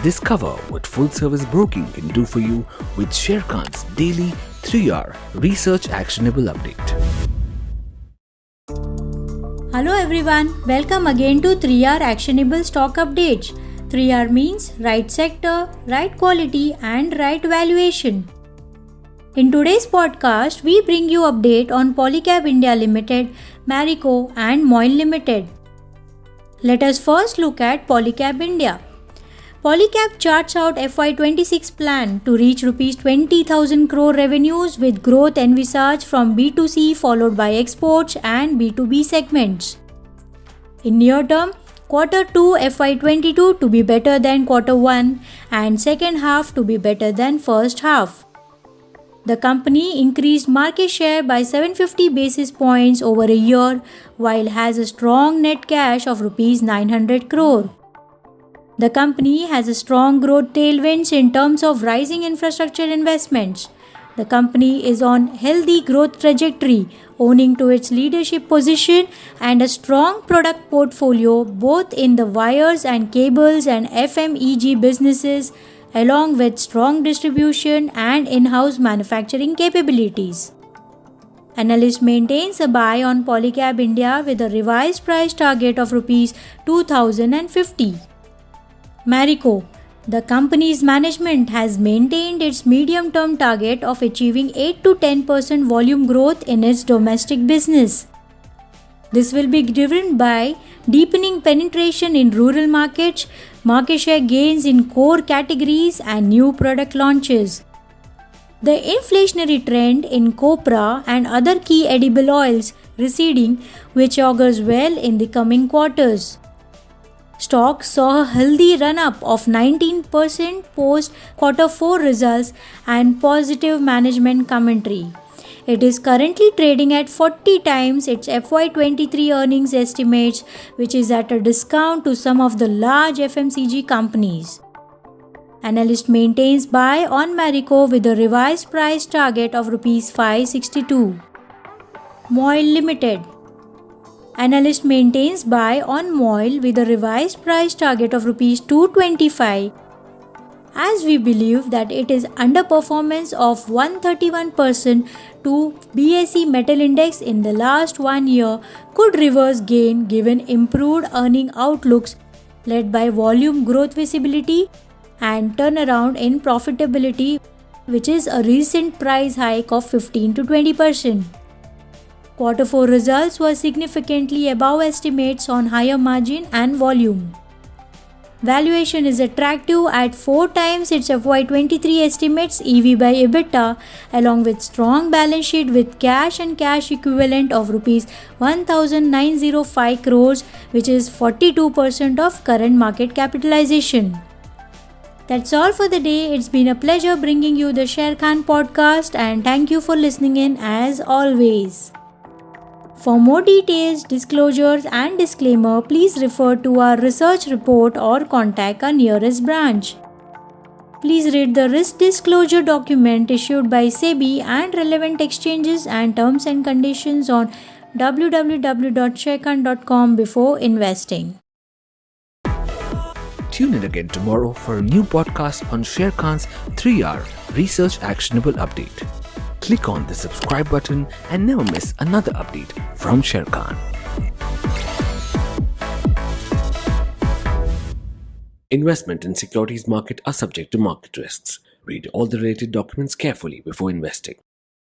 Discover what full-service broking can do for you with Sharekhan's daily 3R Research Actionable Update. Hello everyone, welcome again to 3R Actionable Stock Updates. 3R means right sector, right quality and right valuation. In today's podcast, we bring you update on Polycab India Limited, Marico and Moil Limited. Let us first look at Polycab India. Polycab charts out FY26 plan to reach Rs 20,000 crore revenues with growth envisaged from B2C followed by exports and B2B segments. In near term, Q2 FY22 to be better than Q1 and second half to be better than first half. The company increased market share by 750 basis points over a year while has a strong net cash of Rs 900 crore. The company has a strong growth tailwinds in terms of rising infrastructure investments. The company is on healthy growth trajectory owing to its leadership position and a strong product portfolio both in the wires and cables and FMEG businesses along with strong distribution and in-house manufacturing capabilities. Analyst maintains a buy on Polycab India with a revised price target of Rs 2,050. Marico. The company's management has maintained its medium-term target of achieving 8 to 10% volume growth in its domestic business. This will be driven by deepening penetration in rural markets, market share gains in core categories and new product launches. The inflationary trend in copra and other key edible oils receding, which augurs well in the coming quarters. Stock saw a healthy run-up of 19% post Q4 results and positive management commentary. It is currently trading at 40 times its FY23 earnings estimates, which is at a discount to some of the large FMCG companies. Analyst maintains buy on Marico with a revised price target of Rs 562. Moil Limited. Analyst maintains buy on Moil with a revised price target of Rs 225 as we believe that it is underperformance of 131% to BSE Metal Index in the last 1 year could reverse gain given improved earning outlooks led by volume growth visibility and turnaround in profitability, which is a recent price hike of 15 to 20%. Q4 results were significantly above estimates on higher margin and volume. Valuation is attractive at 4 times its FY23 estimates EV by EBITDA along with strong balance sheet with cash and cash equivalent of Rs 1,905 crores, which is 42% of current market capitalization. That's all for the day. It's been a pleasure bringing you the Sharekhan podcast and thank you for listening in as always. For more details, disclosures and disclaimer, please refer to our research report or contact our nearest branch. Please read the risk disclosure document issued by SEBI and relevant exchanges and terms and conditions on www.sharekhan.com before investing. Tune in again tomorrow for a new podcast on Sharekhan's 3R Research Actionable Update. Click on the subscribe button and never miss another update from Sharekhan. Investment in securities market are subject to market risks. Read all the related documents carefully before investing.